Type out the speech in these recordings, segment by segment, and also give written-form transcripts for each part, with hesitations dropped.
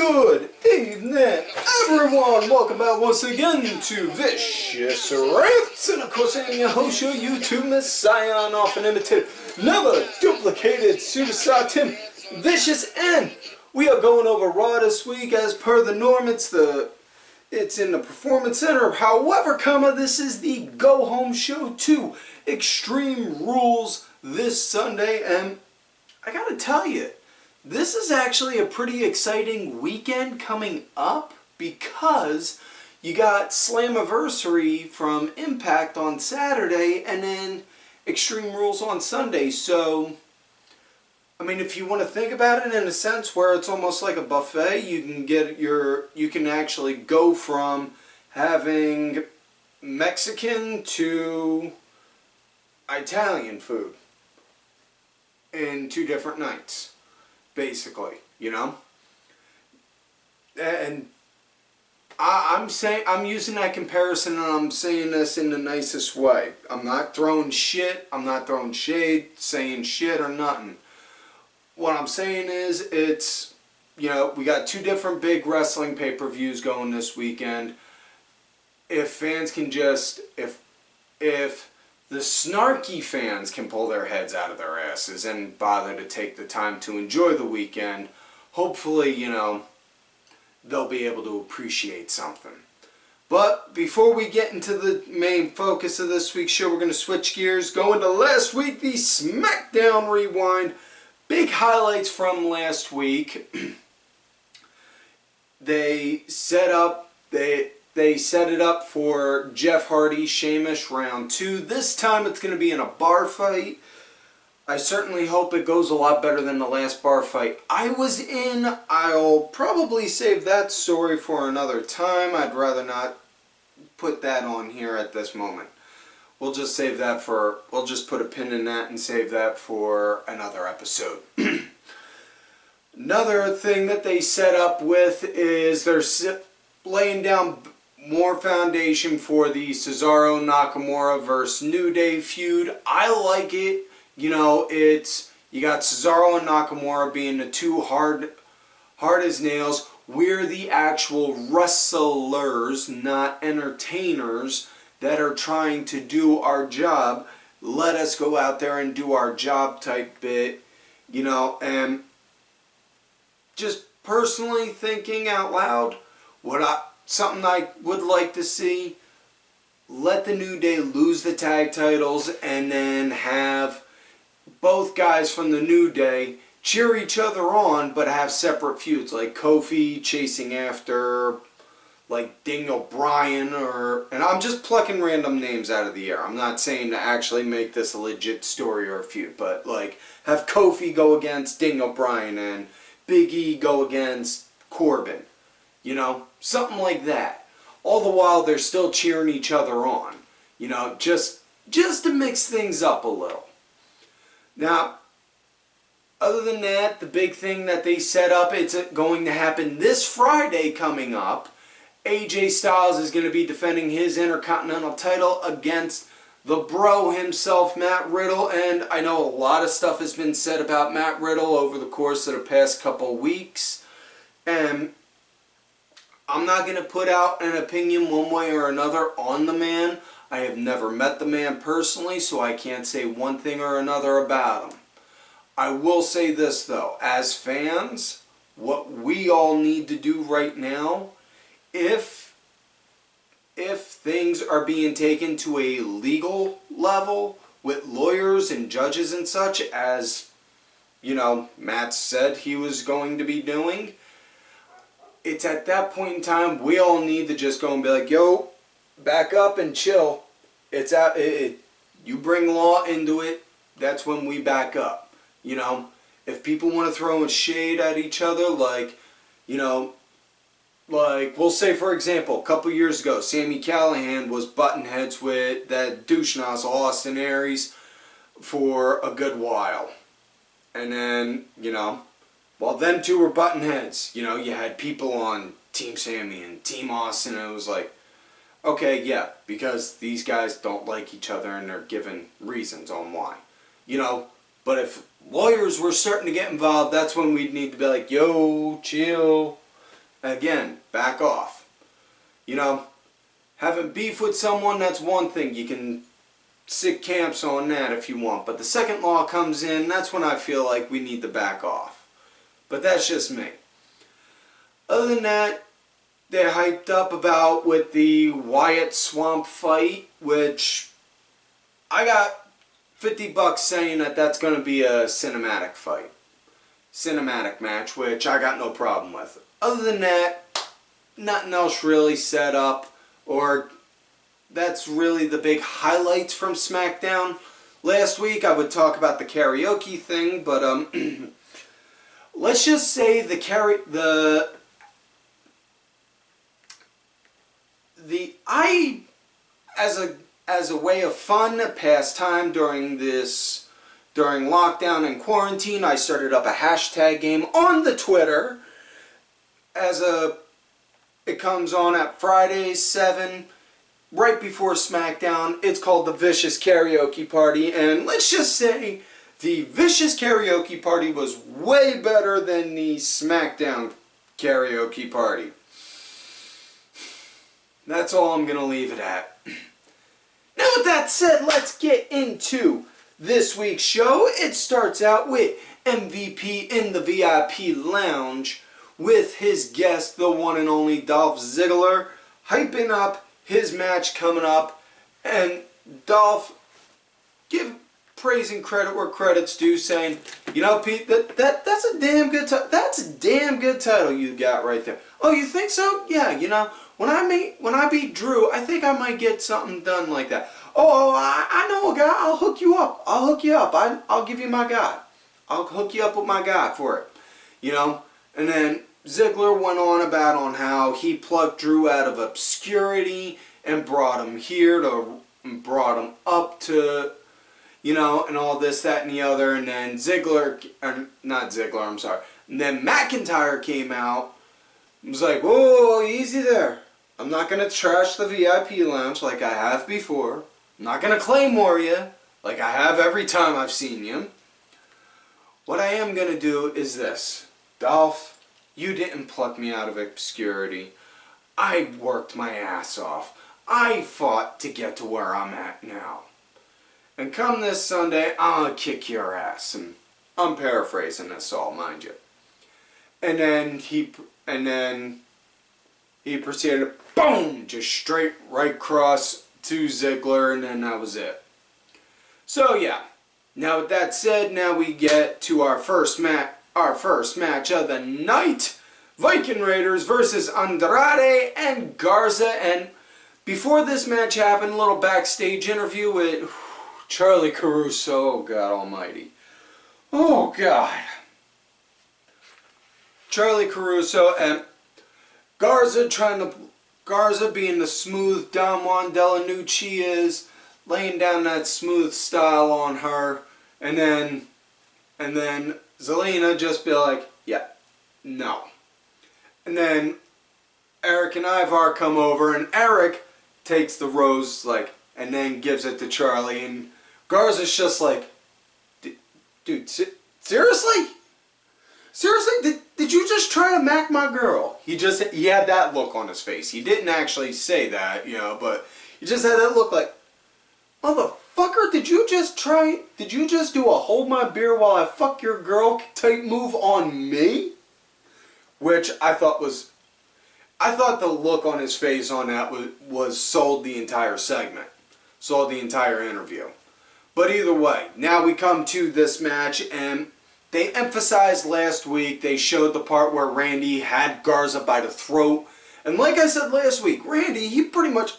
Good evening, everyone! Welcome back once again to Vicious Rants, and of course I am your host, your YouTube messiah, and often imitated, never duplicated superstar Tim Vicious, and we are going over Raw this week. As per the norm, it's in the Performance Center. However, this is the go-home show to Extreme Rules this Sunday, and I gotta tell you, this is actually a pretty exciting weekend coming up because you got Slammiversary from Impact on Saturday and then Extreme Rules on Sunday. So, I mean, if you want to think about it in a sense where it's almost like a buffet, you can actually go from having Mexican to Italian food in 2 different nights. Basically, you know, and I'm using that comparison, and I'm saying this in the nicest way. I'm not throwing shit. I'm not throwing shade, saying shit or nothing. What I'm saying is, it's, you know, we got 2 different big wrestling pay-per-views going this weekend. If fans can just, if the snarky fans can pull their heads out of their asses and bother to take the time to enjoy the weekend, hopefully, you know, they'll be able to appreciate something. But before we get into the main focus of this week's show, we're going to switch gears, go into last week, the SmackDown Rewind. Big highlights from last week. They set it up for Jeff Hardy, Sheamus, round 2. This time it's going to be in a bar fight. I certainly hope it goes a lot better than the last bar fight I was in. I'll probably save that story for another time. I'd rather not put that on here at this moment. We'll just save that for, we'll just put a pin in that and save that for another episode. Another thing that they set up with is they're laying down more foundation for the Cesaro Nakamura versus New Day feud. I like it. You know, you got Cesaro and Nakamura being the 2 hard as nails. We're the actual wrestlers, not entertainers, that are trying to do our job. Let us go out there and do our job type bit. You know, and just personally thinking out loud, something I would like to see, let the New Day lose the tag titles and then have both guys from the New Day cheer each other on, but have separate feuds, like Kofi chasing after, like, Daniel Bryan, and I'm just plucking random names out of the air. I'm not saying to actually make this a legit story or a feud, but, like, have Kofi go against Daniel Bryan and Big E go against Corbin. You know, something like that. All the while they're still cheering each other on. You know, just to mix things up a little. Now, other than that, the big thing that they set up, it's going to happen this Friday coming up. AJ Styles is going to be defending his Intercontinental title against the bro himself, Matt Riddle. And I know a lot of stuff has been said about Matt Riddle over the course of the past couple weeks. And I'm not going to put out an opinion one way or another on the man. I have never met the man personally, so I can't say one thing or another about him. I will say this, though. As fans, what we all need to do right now, if things are being taken to a legal level with lawyers and judges and such, as, you know, Matt said he was going to be doing, it's at that point in time we all need to just go and be like, yo, back up and chill. It's out. You bring law into it, that's when we back up. You know, if people want to throw in shade at each other, like, you know, like, we'll say, for example, a couple years ago, Sami Callihan was butting heads with that douche nozzle Austin Aries for a good while. And then, you know, while them 2 were butting heads, you know, you had people on Team Sami and Team Austin, and it was like, okay, yeah, because these guys don't like each other and they're given reasons on why. You know, but if lawyers were starting to get involved, that's when we'd need to be like, yo, chill. Again, back off. You know, having beef with someone, that's one thing. You can sit camps on that if you want. But the second law comes in, that's when I feel like we need to back off. But that's just me. Other than that, they're hyped up about with the Wyatt Swamp fight, which I got $50 saying that that's going to be a cinematic fight. Cinematic match, which I got no problem with. Other than that, nothing else really set up, or that's really the big highlights from SmackDown. Last week I would talk about the karaoke thing, but let's just say as a way of fun, pastime during lockdown and quarantine, I started up a hashtag game on the Twitter. It comes on at Fridays 7, right before SmackDown. It's called the Vicious Karaoke Party, and let's just say the Vicious Karaoke Party was way better than the SmackDown Karaoke Party. That's all I'm going to leave it at. Now with that said, let's get into this week's show. It starts out with MVP in the VIP lounge with his guest, the one and only Dolph Ziggler, hyping up his match coming up. And Dolph, give praise and credit where credit's due, saying, you know, Pete, that's a damn good title you got right there. Oh, you think so? Yeah, you know, when I beat Drew, I think I might get something done like that. Oh, I know a guy. I'll hook you up. I'll give you my guy. I'll hook you up with my guy for it. You know? And then Ziggler went on about how he plucked Drew out of obscurity and brought him here brought him up to, you know, and all this, that, and the other. And then And then McIntyre came out and was like, whoa, easy there. I'm not going to trash the VIP lounge like I have before. I'm not going to claymore you like I have every time I've seen you. What I am going to do is this. Dolph, you didn't pluck me out of obscurity. I worked my ass off. I fought to get to where I'm at now. And come this Sunday, I'll kick your ass. And I'm paraphrasing this all, mind you. And then he proceeded to, boom, just straight right across to Ziggler, and then that was it. So yeah, now with that said, now we get to our first match of the night. Viking Raiders versus Andrade and Garza. And before this match happened, a little backstage interview with Charlie Caruso. Oh God almighty. Oh God. Charlie Caruso and Garza being the smooth Don Juan Delanucci is, laying down that smooth style on her, and then Zelina just be like, yeah, no. And then Eric and Ivar come over, and Eric takes the rose, and then gives it to Charlie, and Garza's just like, dude, seriously? Seriously? Did you just try to mac my girl? He had that look on his face. He didn't actually say that, you know, but he just had that look like, motherfucker, did you just do a hold my beer while I fuck your girl type move on me? Which I thought the look on his face on that was sold the entire segment. Sold the entire interview. But either way, now we come to this match, and they emphasized last week, they showed the part where Randy had Garza by the throat. And like I said last week, Randy, he pretty much,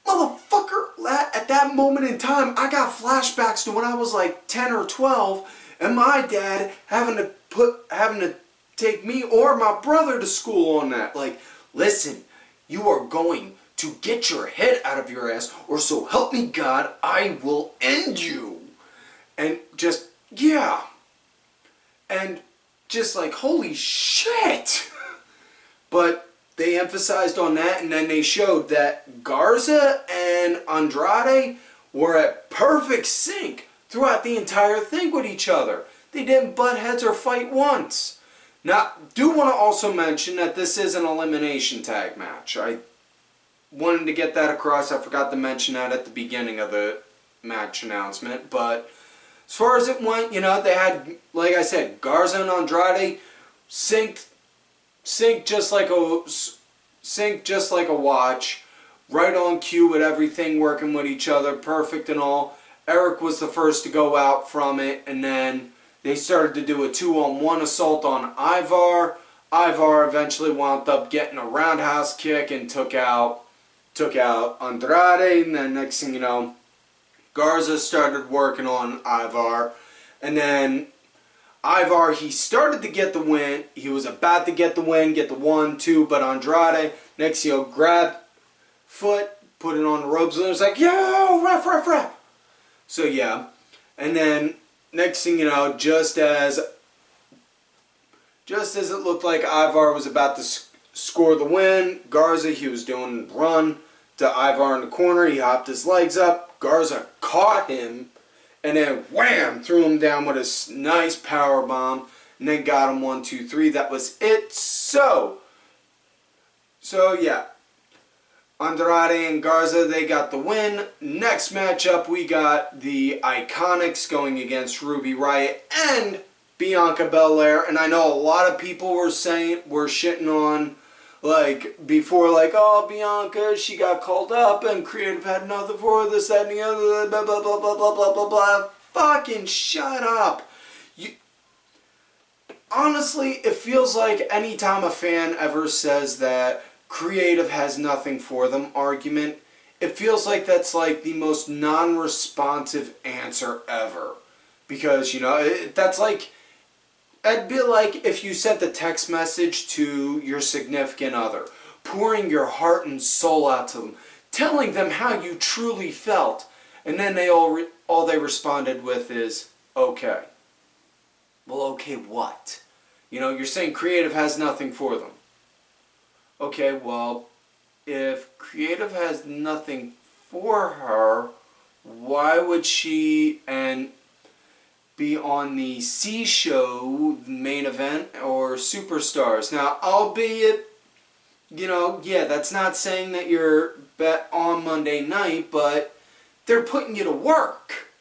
motherfucker, at that moment in time, I got flashbacks to when I was like 10 or 12, and my dad having to take me or my brother to school on that. Like, listen, you are going to get your head out of your ass, or so help me God, I will end you. And just, yeah. And just like, holy shit. But they emphasized on that, and then they showed that Garza and Andrade were at perfect sync throughout the entire thing with each other. They didn't butt heads or fight once. Now, do want to also mention that this is an elimination tag match. I wanted to get that across. I forgot to mention that at the beginning of the match announcement. But as far as it went, you know, they had, like I said, Garza and Andrade synced just like a watch. Right on cue with everything, working with each other, perfect and all. Eric was the first to go out from it, and then they started to do a 2-on-1 assault on Ivar. Ivar eventually wound up getting a roundhouse kick and took out Andrade, and then next thing you know, Garza started working on Ivar, and then Ivar, he started to get the win. He was about to get the win, get the 1-2, but Andrade, next thing you know, grabbed foot, put it on the ropes, and it was like, yo, ref. So yeah, and then next thing you know, just as it looked like Ivar was about to score the win, Garza, he was doing a run to Ivar in the corner. He hopped his legs up. Garza caught him, and then wham, threw him down with a nice power bomb, and then got him 1, 2, 3. That was it. So yeah. Andrade and Garza, they got the win. Next matchup, we got the IIconics going against Ruby Riott and Bianca Belair. And I know a lot of people were shitting on, like, before, like, oh, Bianca, she got called up and creative had nothing for her, this, that, and the other, blah, blah, blah, blah, blah, blah, blah, blah. Fucking shut up. Honestly, it feels like anytime a fan ever says that creative has nothing for them argument, it feels like that's like the most non-responsive answer ever. Because, you know, that's like, it'd be like if you sent a text message to your significant other, pouring your heart and soul out to them, telling them how you truly felt, and then all they responded with is, okay. Well, okay what? You know, you're saying creative has nothing for them. Okay, well, if creative has nothing for her, why would she be on the C show, main event, or Superstars? Now, albeit, you know, yeah, that's not saying that you're bet on Monday night, but they're putting you to work.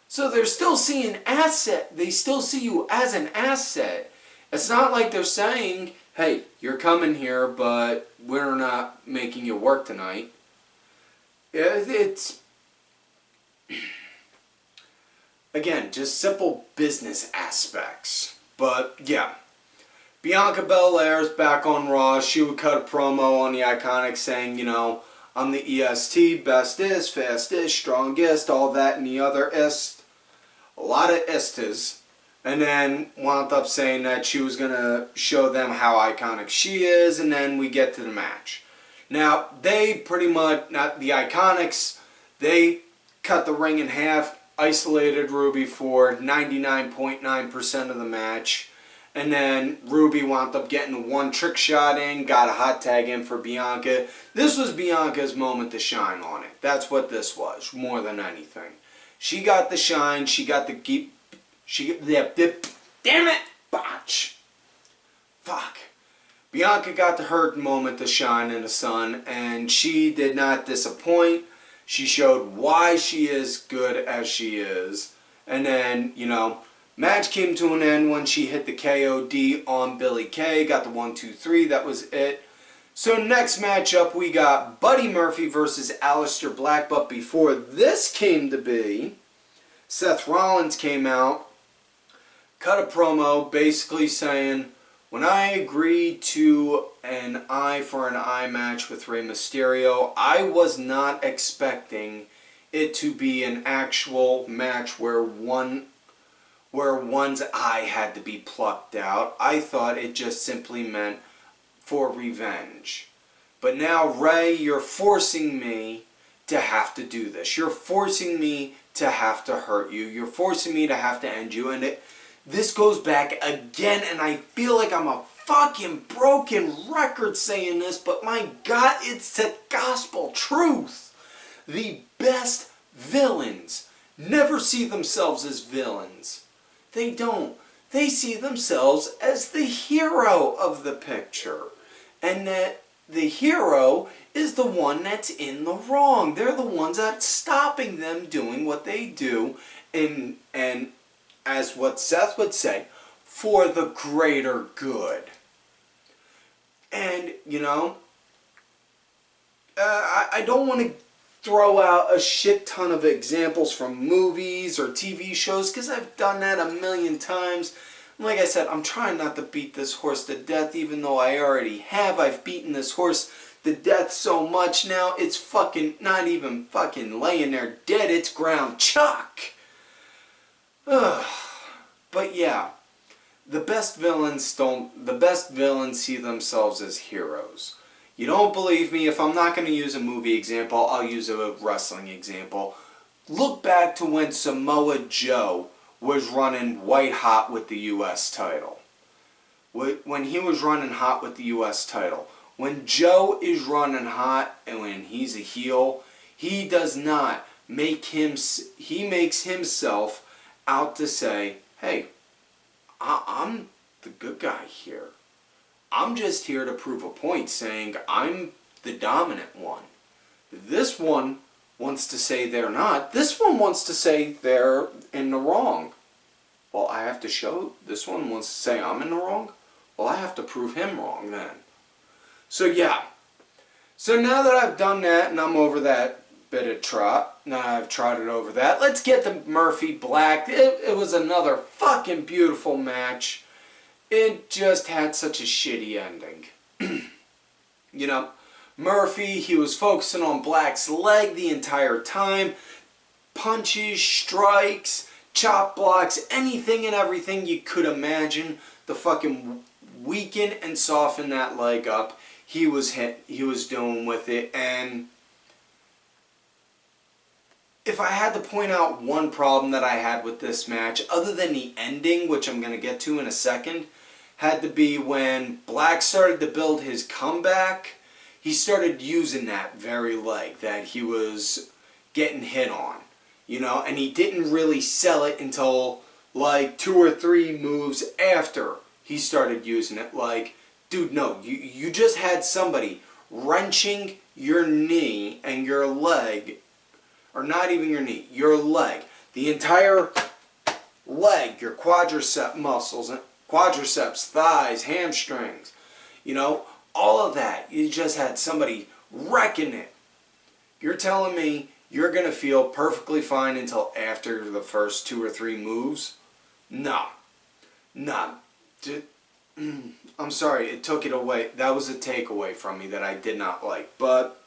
So they're still seeing asset. They still see you as an asset. It's not like they're saying, hey, you're coming here, but we're not making you work tonight. It's, again, just simple business aspects. But, yeah. Bianca Belair's back on Raw. She would cut a promo on the IIconics saying, you know, I'm the EST, bestest, fastest, strongest, all that and the other est. A lot of estes. And then wound up saying that she was going to show them how iconic she is, and then we get to the match. Now, they pretty much, not the IIconics, they cut the ring in half, isolated Ruby for 99.9% of the match, and then Ruby wound up getting one trick shot in, got a hot tag in for Bianca. This was Bianca's moment to shine on it. That's what this was, more than anything. She got the shine, she got the damn it! Botch! Fuck. Bianca got her moment to shine in the sun, and she did not disappoint. She showed why she is good as she is. And then, you know, match came to an end when she hit the KOD on Billie Kay. Got the 1, 2, 3. That was it. So next matchup, we got Buddy Murphy versus Aleister Black. But before this came to be, Seth Rollins came out, cut a promo basically saying, when I agreed to an eye for an eye match with Rey Mysterio, I was not expecting it to be an actual match where one's eye had to be plucked out. I thought it just simply meant for revenge. But now, Rey, you're forcing me to have to do this. You're forcing me to have to hurt you. You're forcing me to have to end you. And this goes back again, and I feel like I'm a fucking broken record saying this, but my God, it's the gospel truth. The best villains never see themselves as villains. They don't. they see themselves as the hero of the picture. And that the hero is the one that's in the wrong. They're the ones that's stopping them doing what they do. And as what Seth would say, for the greater good. And, you know, I don't want to throw out a shit ton of examples from movies or TV shows, because I've done that a million times. Like I said, I'm trying not to beat this horse to death, even though I already have. I've beaten this horse to death so much now, it's fucking not even fucking laying there dead, it's ground chuck. Ugh. But yeah, the best villains see themselves as heroes. You don't believe me? If I'm not going to use a movie example, I'll use a wrestling example. Look back to when Samoa Joe was running white hot with the U.S. title. When he was running hot with the U.S. title. When Joe is running hot and when he's a heel, he does not make he makes himself out to say, hey, I'm the good guy here. I'm just here to prove a point, saying I'm the dominant one. This one wants to say they're not. This one wants to say they're in the wrong. Well, I have to show. This one wants to say I'm in the wrong. Well, I have to prove him wrong then. So yeah. So now that I've done that and I'm over that bit of trot, now I've trotted over that, let's get to Murphy Black. It was another fucking beautiful match. It just had such a shitty ending. You know, Murphy, he was focusing on Black's leg the entire time. Punches, strikes, chop blocks, anything and everything you could imagine to fucking weaken and soften that leg up. He was doing with it. And if I had to point out one problem that I had with this match, other than the ending, which I'm going to get to in a second, had to be when Black started to build his comeback, he started using that very leg that he was getting hit on, you know, and he didn't really sell it until like 2 or 3 moves after he started using it. Like, dude, no, you just had somebody wrenching your knee and your leg, or not even your knee, your leg, the entire leg, your quadricep muscles, quadriceps, thighs, hamstrings, you know, all of that. You just had somebody wrecking it. You're telling me you're going to feel perfectly fine until after the first 2 or 3 moves? No. No. I'm sorry, it took it away. That was a takeaway from me that I did not like. But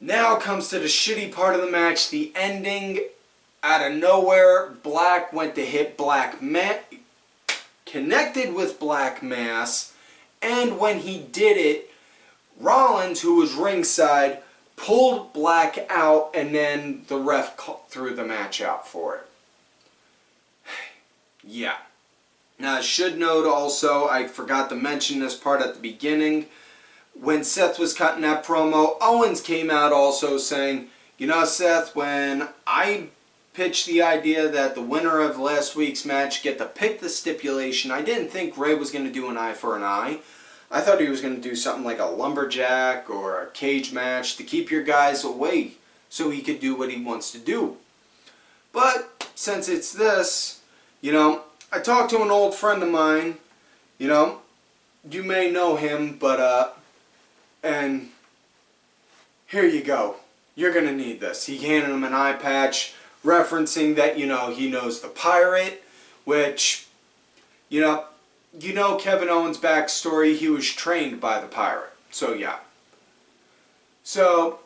now comes to the shitty part of the match, the ending. Out of nowhere, Black went to hit connected with Black Mass, and when he did it, Rollins, who was ringside, pulled Black out, and then the ref threw the match out for it. Yeah. Now, I should note also, I forgot to mention this part at the beginning, when Seth was cutting that promo, Owens came out also saying, you know, Seth, when I pitched the idea that the winner of last week's match get to pick the stipulation, I didn't think Ray was going to do an eye for an eye. I thought he was going to do something like a lumberjack or a cage match to keep your guys away so he could do what he wants to do. But since it's this, you know, I talked to an old friend of mine, you know, you may know him, but, and here you go. You're going to need this. He handed him an eye patch referencing that, you know, he knows the Pirate, which, you know Kevin Owens' backstory, he was trained by the Pirate. So, yeah. So,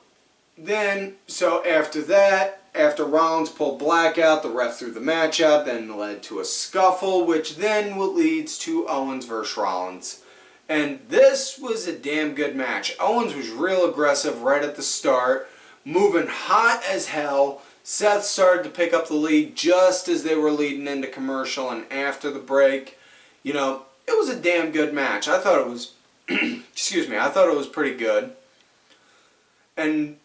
then, so after that, after Rollins pulled Black out, the ref threw the match out, then led to a scuffle, which then leads to Owens versus Rollins. And this was a damn good match. Owens was real aggressive right at the start, moving hot as hell. Seth started to pick up the lead just as they were leading into commercial and after the break. You know, it was a damn good match. I thought it was, excuse me, I thought it was pretty good. And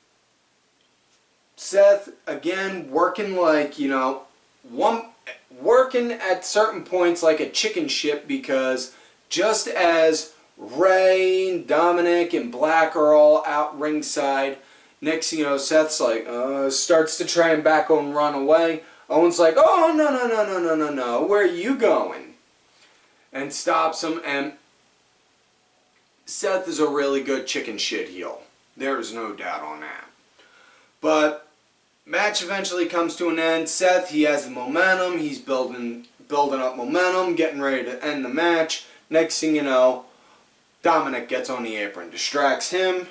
Seth, again, working like, you know, working at certain points like a chicken shit, because just as Ray, Dominic, and Black are all out ringside, next thing you know, Seth's like, starts to try and back and run away. Owens like, oh, no, no, no, no, no, no, no, where are you going? And stops him, and Seth is a really good chicken shit heel. There's no doubt on that. But match eventually comes to an end. Seth, he has the momentum. He's building up momentum, getting ready to end the match. Next thing you know, Dominic gets on the apron, distracts him.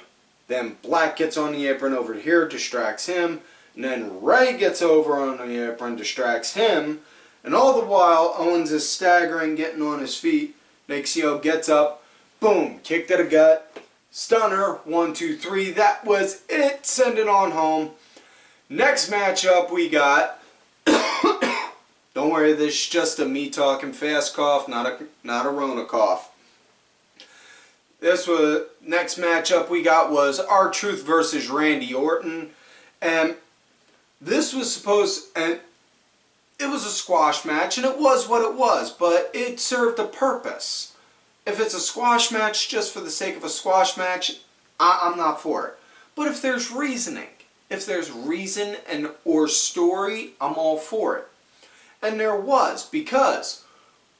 Then Black gets on the apron over here, distracts him. And then Ray gets over on the apron, distracts him. And all the while, Owens is staggering, getting on his feet. Next thing you know, gets up, boom, kick to the gut, stunner, 1, 2, 3. That was it. Send it on home. Next matchup we got. Don't worry, this is just a me talking fast cough, not a Rona cough. Next matchup we got was R-Truth versus Randy Orton, and this was and it was a squash match, and it was what it was, but it served a purpose. If it's a squash match just for the sake of a squash match, I'm not for it. But if there's reasoning, if there's reason and or story, I'm all for it. And there was, because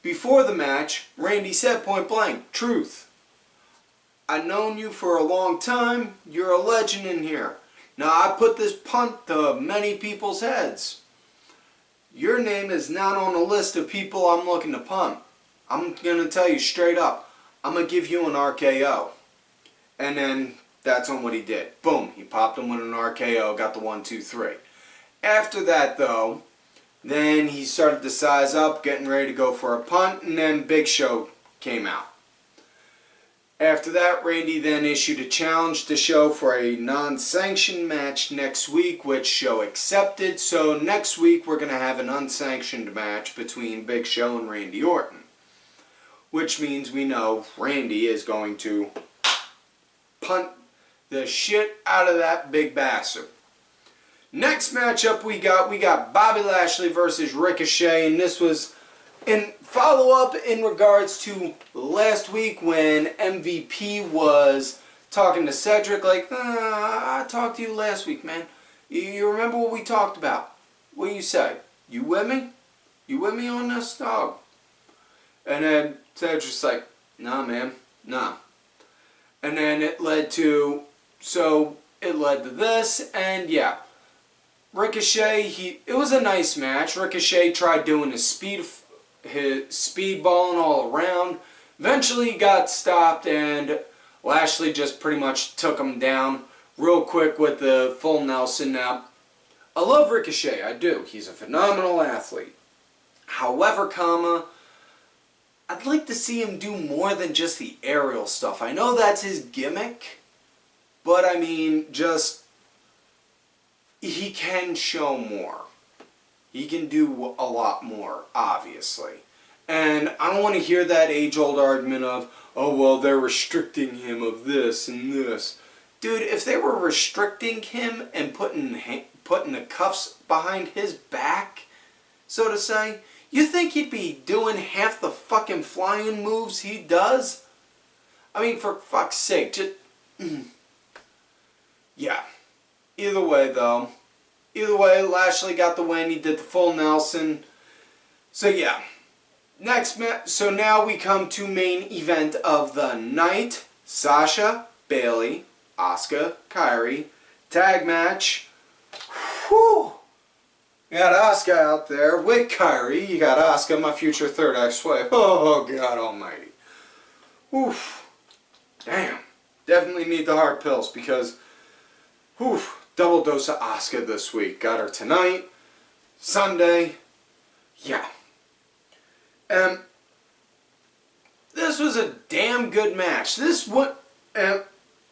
before the match, Randy said point blank, Truth, I've known you for a long time, you're a legend in here. Now I put this punt to many people's heads. Your name is not on the list of people I'm looking to punt. I'm going to tell you straight up, I'm going to give you an RKO. And then that's on what he did. Boom, he popped him with an RKO, got the 1, 2, 3. After that though, then he started to size up, getting ready to go for a punt, and then Big Show came out. After that, Randy then issued a challenge to Show for a non-sanctioned match next week, which Show accepted. So next week we're going to have an unsanctioned match between Big Show and Randy Orton. Which means we know Randy is going to punt the shit out of that big bastard. Next matchup we got Bobby Lashley versus Ricochet, and this was in follow-up in regards to last week when MVP was talking to Cedric, like, I talked to you last week, man. You remember what we talked about? What do you say? You with me? You with me on this, dog? And then Cedric's like, nah, man, nah. And then it led to this, and yeah. Ricochet, it was a nice match. Ricochet tried doing his speedballing all around. Eventually he got stopped, and Lashley just pretty much took him down real quick with the full Nelson. Now, I love Ricochet, I do. He's a phenomenal athlete. However, I'd like to see him do more than just the aerial stuff. I know that's his gimmick, but I mean, he can show more. He can do a lot more, obviously. And I don't want to hear that age-old argument of, oh, well, they're restricting him of this and this. Dude, if they were restricting him and putting the cuffs behind his back, so to say, you think he'd be doing half the fucking flying moves he does? I mean, for fuck's sake, just... yeah. Either way, though. Lashley got the win. He did the full Nelson. So, yeah. So now we come to main event of the night. Sasha, Bayley, Asuka, Kairi. Tag match. Whew. You got Asuka out there with Kairi. You got Asuka, my future third ex-wife. Oh, God almighty. Oof. Damn. Definitely need the hard pills because... oof. Double dose of Asuka this week. Got her tonight, Sunday. Yeah. This was a damn good match.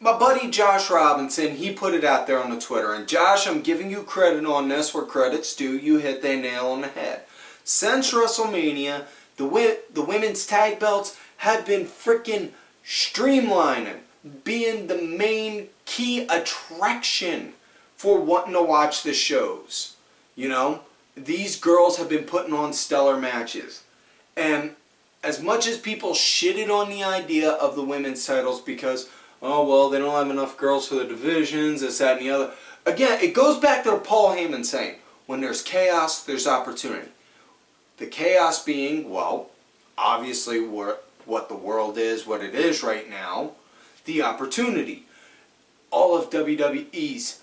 My buddy Josh Robinson, he put it out there on the Twitter. And Josh, I'm giving you credit on this where credit's due. You hit the nail on the head. Since WrestleMania, the women's tag belts have been freaking streamlining, being the main key attraction for wanting to watch the shows. You know, these girls have been putting on stellar matches. And as much as people shitted on the idea of the women's titles because, oh, well, they don't have enough girls for the divisions, this, that, and the other. Again, it goes back to Paul Heyman saying, when there's chaos, there's opportunity. The chaos being, well, obviously what the world is, what it is right now. The opportunity. All of WWE's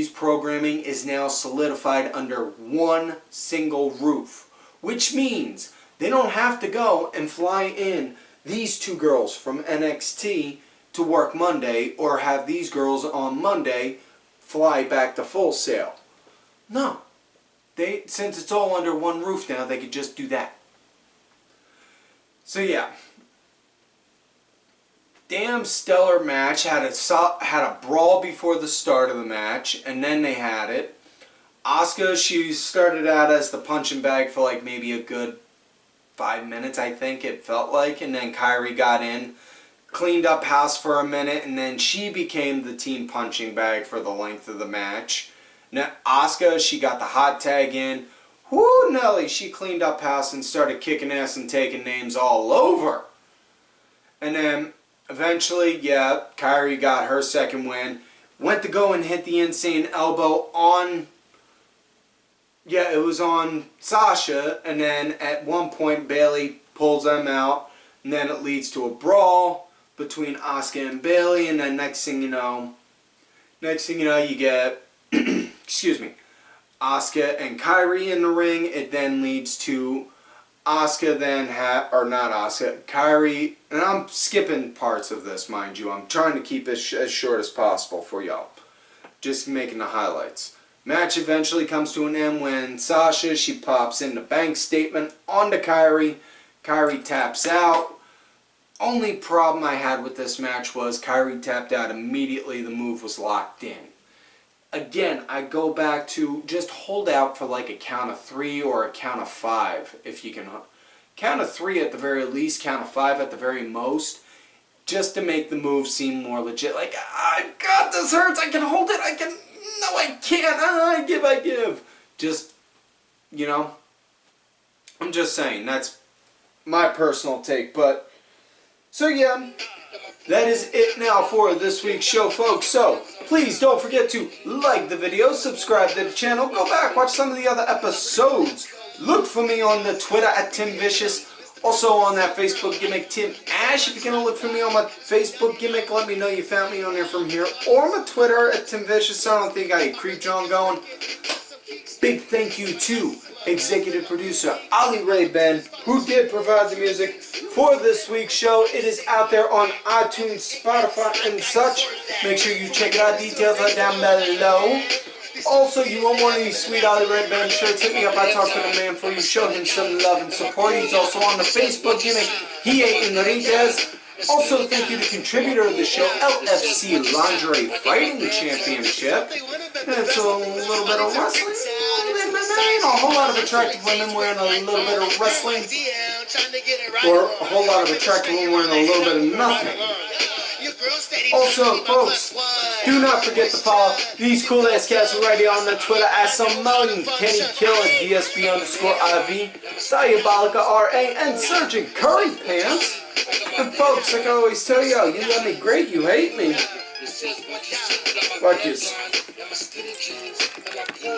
programming is now solidified under one single roof. Which means they don't have to go and fly in these two girls from NXT to work Monday, or have these girls on Monday fly back to Full Sail. No. Since it's all under one roof now, they could just do that. So yeah. Damn stellar match. Had a brawl before the start of the match, and then they had it. Asuka, she started out as the punching bag for like maybe a good 5 minutes, I think it felt like, and then Kairi got in, cleaned up house for a minute, and then she became the team punching bag for the length of the match. Now Asuka, she got the hot tag in. Whoo, Nelly, she cleaned up house and started kicking ass and taking names all over. And then eventually, yeah, Kairi got her second win. Went to go and hit the insane elbow on, yeah, it was on Sasha, and then at one point Bayley pulls them out, and then it leads to a brawl between Asuka and Bayley, and then next thing you know, you get, excuse me, Asuka and Kairi in the ring. It then leads to Asuka then Kairi, and I'm skipping parts of this, mind you. I'm trying to keep it as short as possible for y'all. Just making the highlights. Match eventually comes to an end when Sasha, she pops in the bank statement onto Kairi. Kairi taps out. Only problem I had with this match was Kairi tapped out immediately. The move was locked in. Again, I go back to just hold out for like a count of 3 or a count of 5 if you can. Count of 3 at the very least, count of 5 at the very most, just to make the move seem more legit. Like, I got this, hurts, I can hold it, no I can't, I give. Just, you know, I'm just saying, that's my personal take, but, so yeah, that is it now for this week's show, folks. So, please don't forget to like the video, subscribe to the channel, go back, watch some of the other episodes. Look for me on the Twitter at Tim Vicious. Also on that Facebook gimmick, Tim Ash. If you're going to look for me on my Facebook gimmick, let me know you found me on there from here. Or on my Twitter at Tim Vicious. I don't think I got Creep John going. Big thank you to executive producer Ali Ray Ben, who did provide the music for this week's show. It is out there on iTunes, Spotify, and such. Make sure you check it out. Details are down below. Also, you want one of these sweet Ali Red Band shirts, hit me up. I talk to the man for you. Show him some love and support. He's also on the Facebook gimmick, Enriquez. Also, thank you to contributor of the show, LFC Lingerie Fighting Championship. It's a little bit of wrestling, a whole lot of attractive women wearing a little bit of wrestling, or a whole lot of attractive women wearing a little bit of nothing. Also, folks, do not forget to follow these cool ass cats right here on the Twitter at some Melon, Kenny Killer, DSB_IV, Diabolica RA, and Sergeant Curry Pants. And folks, like I always tell y'all, you love me great, you hate me. Fuck you.